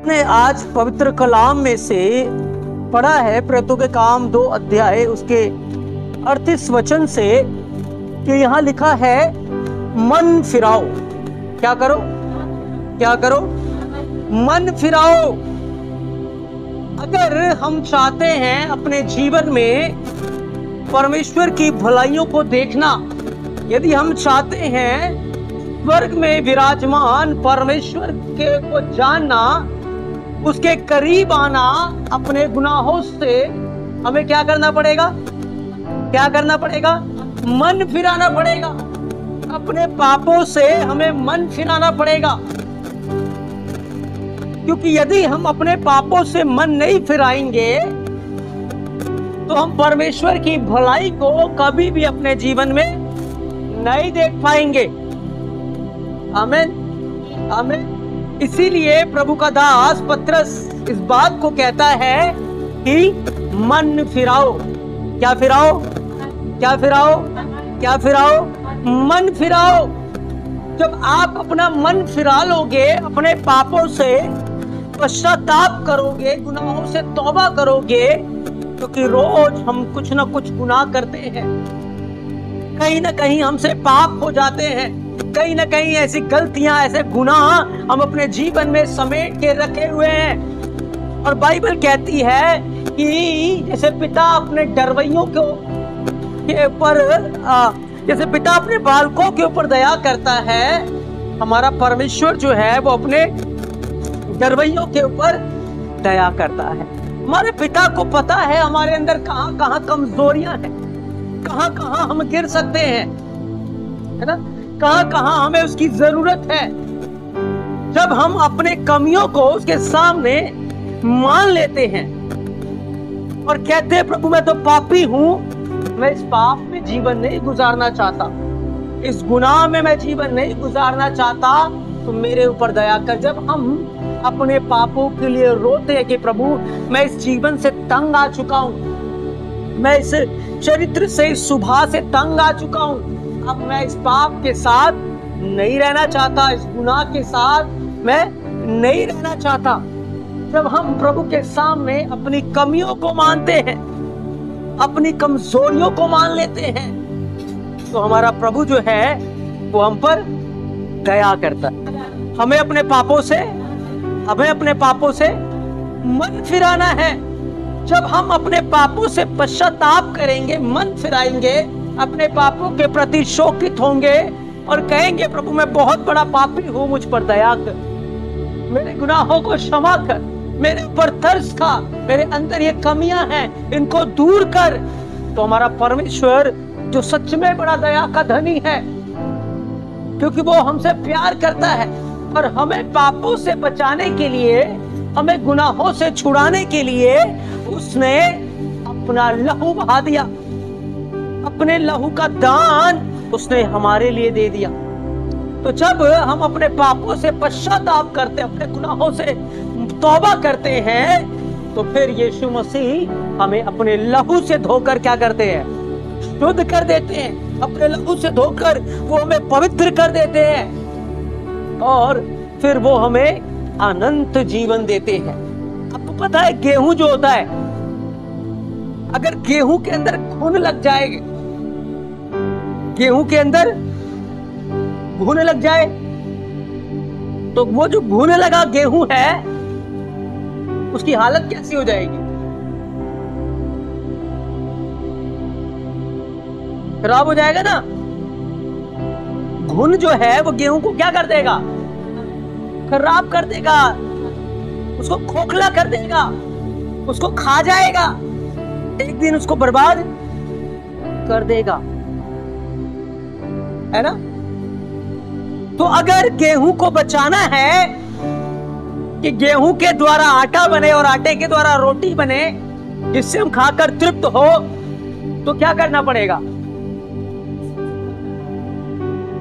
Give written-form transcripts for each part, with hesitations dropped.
ने आज पवित्र कलाम में से पढ़ा है प्रेरितों के काम 2 अध्याय उसके 38 वचन से कि यहाँ लिखा है मन फिराओ। क्या करो? क्या करो? मन फिराओ। अगर हम चाहते हैं अपने जीवन में परमेश्वर की भलाइयों को देखना, यदि हम चाहते हैं स्वर्ग में विराजमान परमेश्वर के को जानना, उसके करीब आना, अपने गुनाहों से हमें क्या करना पड़ेगा? क्या करना पड़ेगा? मन फिराना पड़ेगा। अपने पापों से हमें मन फिराना पड़ेगा, क्योंकि यदि हम अपने पापों से मन नहीं फिराएंगे तो हम परमेश्वर की भलाई को कभी भी अपने जीवन में नहीं देख पाएंगे। आमीन, आमीन। इसीलिए प्रभु का दास पतरस इस बात को कहता है कि मन फिराओ। क्या फिराओ? क्या फिराओ? क्या फिराओ? मन फिराओ। जब आप अपना मन फिरा लोगे, अपने पापों से पश्चाताप करोगे, गुनाहों से तौबा करोगे, क्योंकि रोज हम कुछ ना कुछ गुनाह करते हैं, कहीं ना कहीं हमसे पाप हो जाते हैं, कहीं ना कहीं ऐसी गलतियां, ऐसे गुनाह हम अपने जीवन में समेट के रखे हुए हैं। और बाइबल कहती है कि जैसे पिता अपने डरवैयों के ऊपर, जैसे पिता अपने बालकों के ऊपर दया करता है, हमारा परमेश्वर जो है वो अपने डरवैयों के ऊपर दया करता है। हमारे पिता को पता है हमारे अंदर कहां कहां कमजोरियां हैं, कहां कहां हम गिर सकते हैं, है ना, कहां कहां हमें उसकी जरूरत है। जब हम अपने कमियों को उसके सामने मान लेते हैं और कहते हैं प्रभु मैं तो पापी हूं, मैं इस पाप में जीवन नहीं गुजारना चाहता, इस गुनाह में मैं जीवन नहीं गुजारना चाहता, तो मेरे ऊपर दया कर। जब हम अपने पापों के लिए रोते हैं कि प्रभु मैं इस जीवन से तंग आ चुका हूं, मैं इस चरित्र से, इस स्वभाव से तंग आ चुका हूं, अब मैं इस पाप के साथ नहीं रहना चाहता, इस गुनाह के साथ मैं नहीं रहना चाहता। जब हम प्रभु के सामने अपनी कमियों को मानते हैं, अपनी कमजोरियों को मान लेते हैं, तो हमारा प्रभु जो है वो हम पर दया करता है। हमें अपने पापों से मन फिराना है। जब हम अपने पापों से पश्चाताप करेंगे, मन फिराएंगे, अपने पापों के प्रति शोकित होंगे और कहेंगे प्रभु मैं बहुत बड़ा पापी हूं, मुझ पर दया कर, मेरे गुनाहों को क्षमा कर, मेरे ऊपर तरस खा, मेरे अंदर ये कमियां हैं इनको दूर कर, तो हमारा परमेश्वर जो सच में बड़ा दया का धनी है, क्योंकि वो हमसे प्यार करता है और हमें पापों से बचाने के लिए, हमें गुनाहों से छुड़ाने के लिए उसने अपना लहू बहा दिया, अपने लहू का दान उसने हमारे लिए दे दिया। तो जब हम अपने पापों से पश्चाताप करते हैं, अपने गुनाहों से तौबा करते हैं, तो फिर यीशु मसीह हमें अपने लहू से धोकर क्या करते हैं? शुद्ध कर देते हैं। अपने लहू से धोकर वो हमें पवित्र कर देते हैं और फिर वो हमें अनंत जीवन देते हैं। आपको पता है गेहूं जो होता है, अगर गेहूं के अंदर घुन लग जाए, गेहूं के अंदर घुन लग जाए, तो वो जो घुन लगा गेहूं है उसकी हालत कैसी हो जाएगी? खराब हो जाएगा ना। घुन जो है वो गेहूं को क्या कर देगा? खराब कर देगा, उसको खोखला कर देगा, उसको खा जाएगा, एक दिन उसको बर्बाद कर देगा, है ना। तो अगर गेहूं को बचाना है कि गेहूं के द्वारा आटा बने और आटे के द्वारा रोटी बने जिससे हम खाकर तृप्त हो, तो क्या करना पड़ेगा?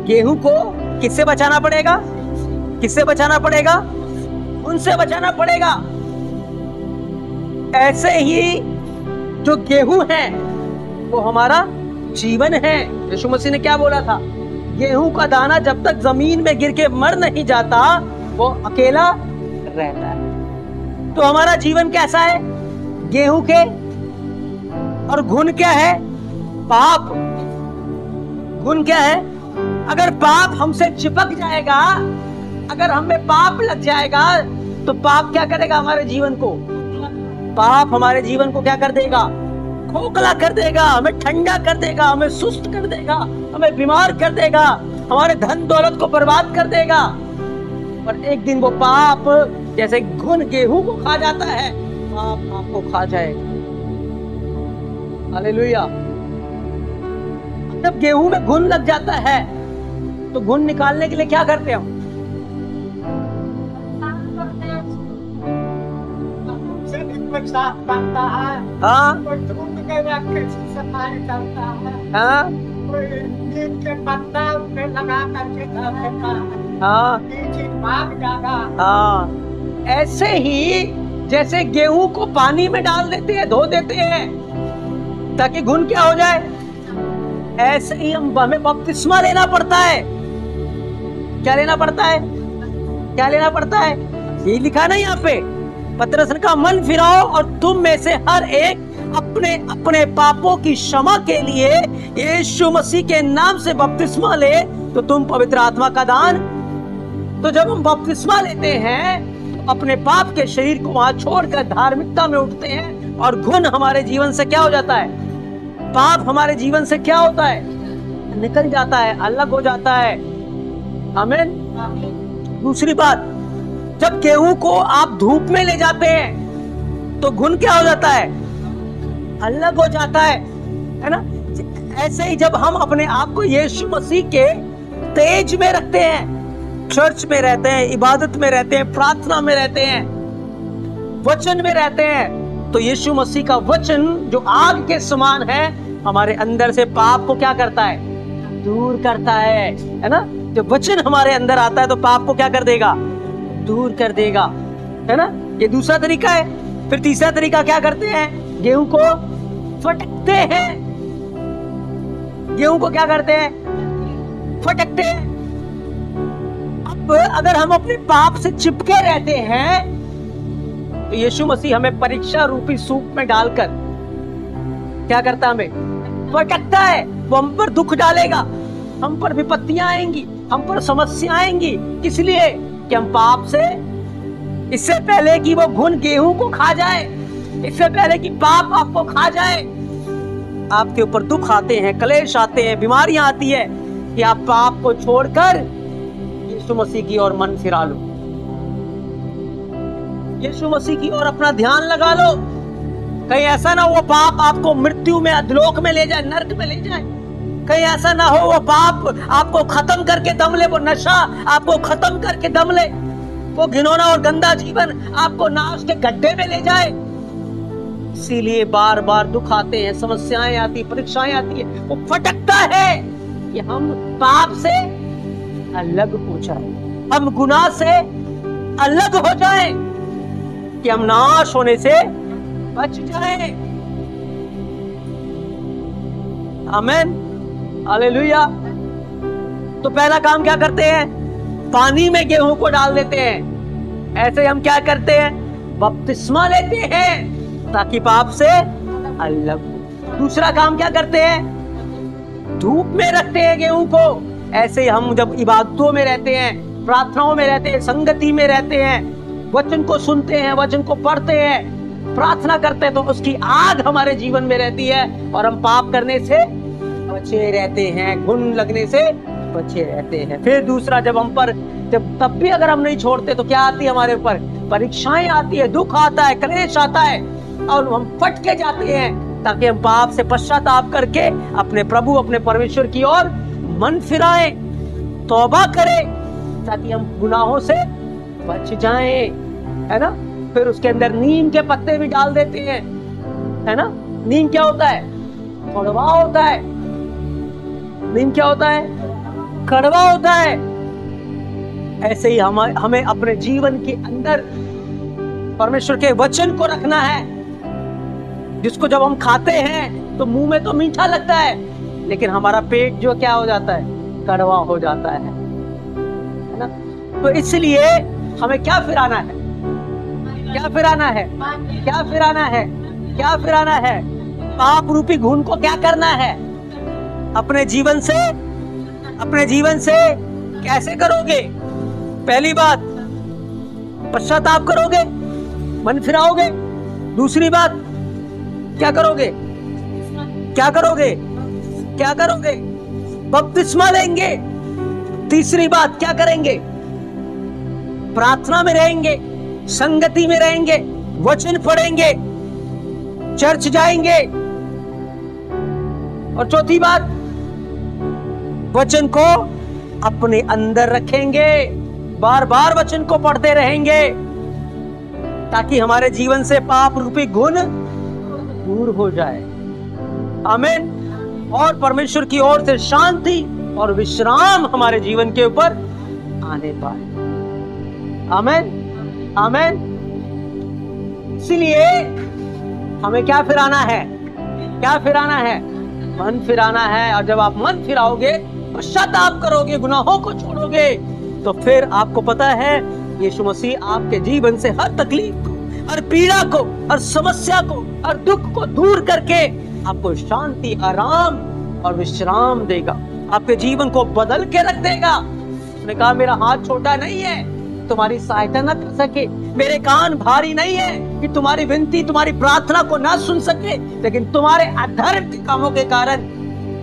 गेहूं को किससे बचाना पड़ेगा? किससे बचाना पड़ेगा? उनसे बचाना पड़ेगा। ऐसे ही जो गेहूं है वो हमारा जीवन है। यीशु मसीह ने क्या बोला था? गेहूं का दाना जब तक जमीन में गिर के मर नहीं जाता वो अकेला रहता है। तो हमारा जीवन कैसा है? गेहूं के, और घुन क्या है? पाप। घुन क्या है? अगर पाप हमसे चिपक जाएगा, अगर हमें पाप लग जाएगा, तो पाप क्या करेगा हमारे जीवन को? पाप हमारे जीवन को क्या कर देगा? खोखला कर देगा, हमें ठंडा कर देगा, हमें सुस्त कर देगा, हमें बीमार कर देगा, हमारे धन दौलत को बर्बाद कर देगा। और एक दिन वो पाप जैसे घुन गेहूं को खा जाता है, पाप आपको खा जाएगा। हालेलुया। जब गेहूं में घुन लग जाता है तो घुन निकालने के लिए क्या करते हैं हम? साफ करता है, हाँ कोई धूप के रखे सफाई करता है, हाँ कोई नीम के पत्ता उसमें लगा करके धर देता है, हाँ नीचे भाग जाएगा। हाँ। ऐसे ही जैसे गेहूं को पानी में डाल देते हैं, धो देते हैं ताकि घुन क्या हो जाए, ऐसे ही हमें बपतिस्मा लेना पड़ता है। क्या लेना पड़ता है? क्या लेना पड़ता है? ये लिखा ना यहाँ पे, पतरस ने कहा मन फिराओ और तुम में से हर एक अपने अपने पापों की क्षमा के लिए यीशु मसीह के नाम से बपतिस्मा ले, तो तुम पवित्र आत्मा का दान। तो जब हम बपतिस्मा लेते हैं तो अपने पाप के शरीर को वहां छोड़कर धार्मिकता में उठते हैं, और घुन हमारे जीवन से क्या हो जाता है? पाप हमारे जीवन से क्या होता है? निकल जाता है, अलग हो जाता है। आमीन। दूसरी बात, जब गेहूं को आप धूप में ले जाते हैं तो घुन क्या हो जाता है? अलग हो जाता है ना? ऐसे ही जब हम अपने आप को यीशु मसीह के तेज में रखते हैं, चर्च में रहते हैं, इबादत में रहते हैं, प्रार्थना में रहते हैं, वचन में रहते हैं, तो यीशु मसीह का वचन जो आग के समान है हमारे अंदर से पाप को क्या करता है? दूर करता है ना? जब वचन हमारे अंदर आता है तो पाप को क्या कर देगा? दूर कर देगा, है ना? ये दूसरा तरीका है। फिर तीसरा तरीका क्या करते हैं? गेहूं को फटकते हैं। गेहूं को क्या करते हैं? फटकते हैं। अब अगर हम अपने पाप से चिपके रहते हैं तो यीशु मसीह हमें परीक्षा रूपी सूप में डालकर क्या करता है? हमें फटकता है। वो हम पर दुख डालेगा, हम पर विपत्तियां आएंगी, हम पर समस्या आएंगी, इसलिए कि हम पाप से, इससे पहले कि वो घुन गेहूं को खा जाए, इससे पहले कि पाप आपको खा जाए, आपके ऊपर दुख आते हैं, क्लेश आते हैं, बीमारियां आती है, कि आप पाप को छोड़कर यीशु मसीह की ओर मन फिरा लो, यीशु मसीह की ओर अपना ध्यान लगा लो। कहीं ऐसा ना वो पाप आपको मृत्यु में, अधलोक में ले जाए, नरक में ले जाए। कहीं ऐसा ना हो वो पाप आपको खत्म करके दम ले, वो नशा आपको खत्म करके दम ले, वो घिनौना और गंदा जीवन आपको नाश के गड्ढे में ले जाए। इसीलिए बार बार दुख आते हैं, समस्याएं आती, परीक्षाएं आती है, वो फटकता है कि हम पाप से अलग हो जाए, हम गुनाह से अलग हो जाए, कि हम नाश होने से बच जाए। आमीन, हालेलुया। तो पहला काम क्या करते हैं? पानी में गेहूं को डाल देते हैं। ऐसे हम क्या करते हैं? बपतिस्मा लेते हैं ताकि पाप से अलग हो। दूसरा काम क्या करते हैं? धूप में रखते हैं गेहूं को। ऐसे हम जब इबादतों में रहते हैं, प्रार्थनाओं में रहते हैं, संगति में रहते हैं, वचन को सुनते हैं, वचन को पढ़ते हैं, प्रार्थना करते हैं, तो उसकी आग हमारे जीवन में रहती है और हम पाप करने से बचे रहते हैं, घुन लगने से बचे रहते हैं। फिर दूसरा, जब हम पर, जब तब भी अगर हम नहीं छोड़ते तो क्या आती है हमारे ऊपर? परीक्षाएं आती है, दुख आता है, क्लेश आता है, और हम फट के जाते हैं, ताकि हम पाप से पश्चाताप करके अपने प्रभु, अपने परमेश्वर की ओर मन फिराएं, तौबा करें, ताकि हम गुनाहों से बच जाएं, है ना? फिर उसके अंदर नीम के पत्ते भी डाल देते हैं, है ना? नीम क्या होता है? कड़वा होता है। नीम क्या होता है? कड़वा होता है। ऐसे ही हमें अपने जीवन के अंदर परमेश्वर के वचन को रखना है, जिसको जब हम खाते हैं तो मुंह में तो मीठा लगता है, लेकिन हमारा पेट जो क्या हो जाता है? कड़वा हो जाता है ना? तो इसलिए हमें क्या फिराना है? क्या फिराना है? क्या फिराना है? क्या फिराना है? पाप रूपी घुन को क्या करना है? अपने जीवन से, अपने जीवन से कैसे करोगे? पहली बात, पश्चाताप करोगे, मन फिराओगे। दूसरी बात, क्या करोगे? क्या करोगे? क्या करोगे? बपतिस्मा लेंगे। तीसरी बात, क्या करेंगे? प्रार्थना में रहेंगे, संगति में रहेंगे, वचन पढ़ेंगे, चर्च जाएंगे। और चौथी बात, वचन को अपने अंदर रखेंगे, बार बार वचन को पढ़ते रहेंगे, ताकि हमारे जीवन से पाप रूपी गुण दूर हो जाए। आमीन। और परमेश्वर की ओर से शांति और विश्राम हमारे जीवन के ऊपर आने पाए। आमीन, आमीन। इसलिए हमें क्या फिराना है? क्या फिराना है? मन फिराना है। और जब आप मन फिराओगे, पश्चाताप करोगे, गुनाहों को छोड़ोगे, तो फिर आपको पता है यीशु मसीह आपके जीवन से हर तकलीफ को, हर पीड़ा को, हर समस्या को, हर दुख को दूर करके आपको शांति, आराम और विश्राम देगा। आपके जीवन को बदल के रख देगा। उसने कहा, मेरा हाथ छोटा नहीं है तुम्हारी सहायता ना कर सके, मेरे कान भारी नहीं है कि तुम्हारी विनती, तुम्हारी प्रार्थना को ना सुन सके, लेकिन तुम्हारे अधर्म के कामों के कारण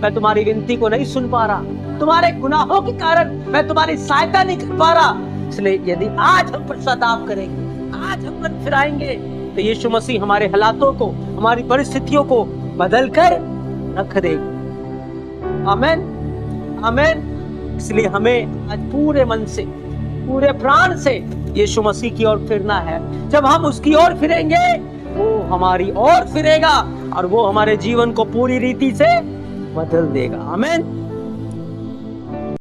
मैं तुम्हारी विनती को नहीं सुन पा रहा, तुम्हारे गुनाहों के कारण मैं तुम्हारी सहायता नहीं कर पा रहा। इसलिए यदि आज हम पश्चाताप करेंगे, आज हम मन फिराएंगे, तो यीशु मसीह हमारे हालातों को, हमारी परिस्थितियों को बदल कर रख देगा। आमीन, आमीन। इसलिए हमें आज पूरे मन से, पूरे प्राण से यीशु मसीह की ओर फिरना है। जब हम उसकी ओर फिरेंगे, वो हमारी ओर फिरेगा और वो हमारे जीवन को पूरी रीति से बदल देगा। आमीन।